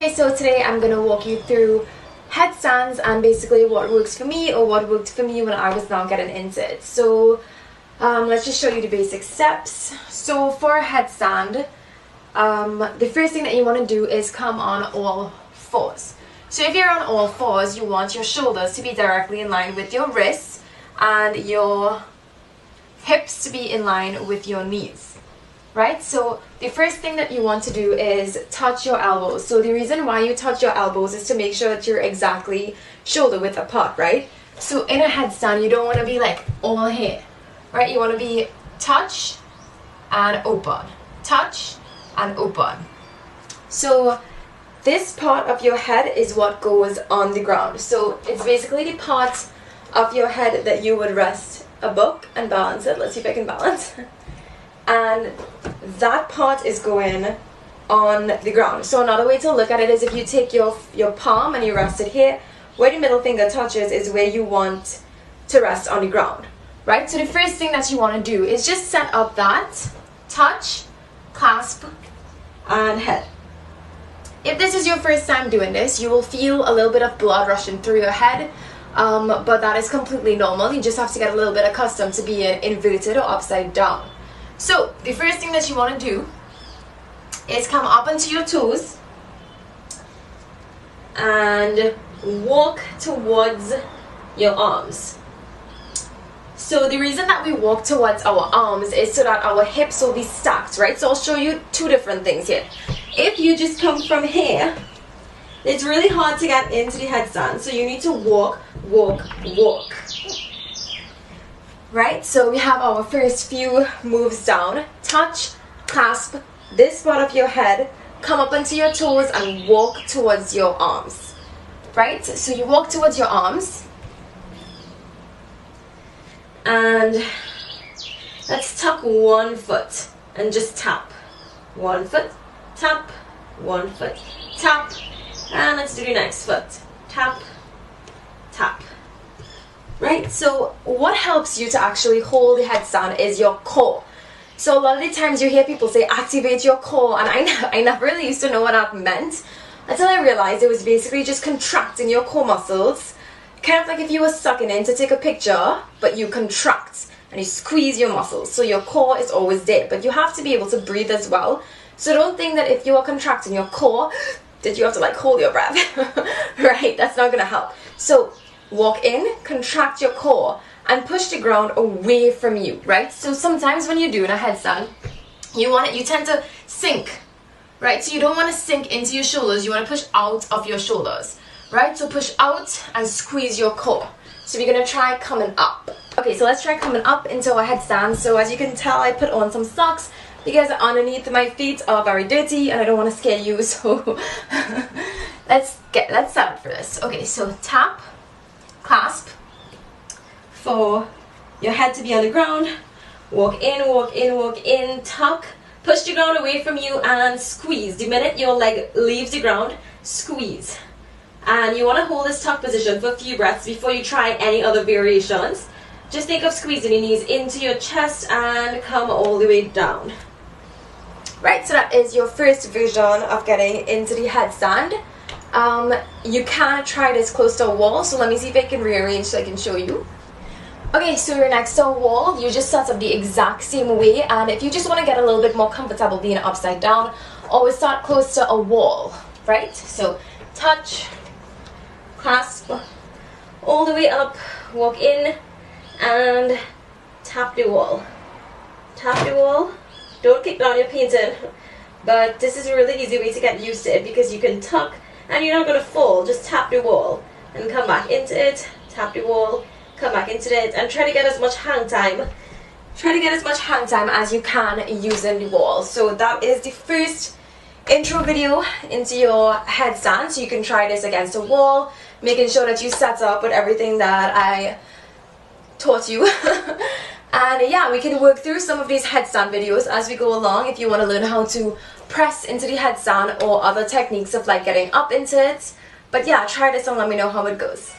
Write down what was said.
Okay, so today I'm going to walk you through headstands and basically what works for me or what worked for me when I was now getting into it. So let's just show you the basic steps. So for a headstand, the first thing that you want to do is come on all fours. So if you're on all fours, you want your shoulders to be directly in line with your wrists and your hips to be in line with your knees. Right, so the first thing that you want to do is touch your elbows. So the reason why you touch your elbows is to make sure that you're exactly shoulder width apart, right? So in a headstand, you don't want to be like all here, right? You want to be touch and open, touch and open. So this part of your head is what goes on the ground. So it's basically the part of your head that you would rest a book and balance it. Let's see if I can balance. And that part is going on the ground. So another way to look at it is if you take your palm and you rest it here, where the middle finger touches is where you want to rest on the ground, right? So the first thing that you want to do is just set up that touch, clasp, and head. If this is your first time doing this, you will feel a little bit of blood rushing through your head, but that is completely normal. You just have to get a little bit accustomed to being inverted or upside down. So the first thing that you want to do is come up onto your toes and walk towards your arms. So the reason that we walk towards our arms is so that our hips will be stacked, right? So I'll show you two different things here. If you just come from here, it's really hard to get into the headstand. So you need to walk, walk, walk. Right, so we have our first few moves down. Touch, clasp this part of your head, come up onto your toes and walk towards your arms. Right, so you walk towards your arms. And let's tuck one foot and just tap. 1 foot, tap, 1 foot, tap. And let's do the next foot. Tap, tap. Right, so what helps you to actually hold the headstand is your core. So a lot of the times you hear people say activate your core, and I never really used to know what that meant until I realized it was basically just contracting your core muscles, kind of like if you were sucking in to take a picture, but you contract and you squeeze your muscles. So your core is always there, but you have to be able to breathe as well. So don't think that if you are contracting your core that you have to like hold your breath. Right, that's not gonna help. So walk in, contract your core, and push the ground away from you, right? So sometimes when you're doing a headstand, you tend to sink, right? So you don't want to sink into your shoulders, you want to push out of your shoulders, right? So push out and squeeze your core. So we're going to try coming up. Okay, so let's try coming up into a headstand. So as you can tell, I put on some socks because underneath my feet are very dirty and I don't want to scare you, so let's set up for this. Okay, so tap, clasp for your head to be on the ground, walk in, walk in, walk in, tuck, push the ground away from you and squeeze. The minute your leg leaves the ground, squeeze. And you want to hold this tuck position for a few breaths before you try any other variations. Just think of squeezing your knees into your chest and come all the way down. Right, so that is your first version of getting into the headstand. You can try this close to a wall, so let me see if I can rearrange so I can show you. Okay, so you're next to a wall, you just set up the exact same way, and if you just want to get a little bit more comfortable being upside down, always start close to a wall, right? So touch, clasp, all the way up, walk in, and tap the wall. Tap the wall, don't kick down your painting, but this is a really easy way to get used to it because you can tuck, and you're not going to fall. Just tap the wall and come back into it, tap the wall, come back into it, and try to get as much hang time. Try to get as much hang time as you can using the wall. So that is the first intro video into your headstand. So you can try this against a wall, making sure that you set up with everything that I taught you. And yeah, we can work through some of these headstand videos as we go along if you want to learn how to press into the headstand or other techniques of like getting up into it. But yeah, try this and let me know how it goes.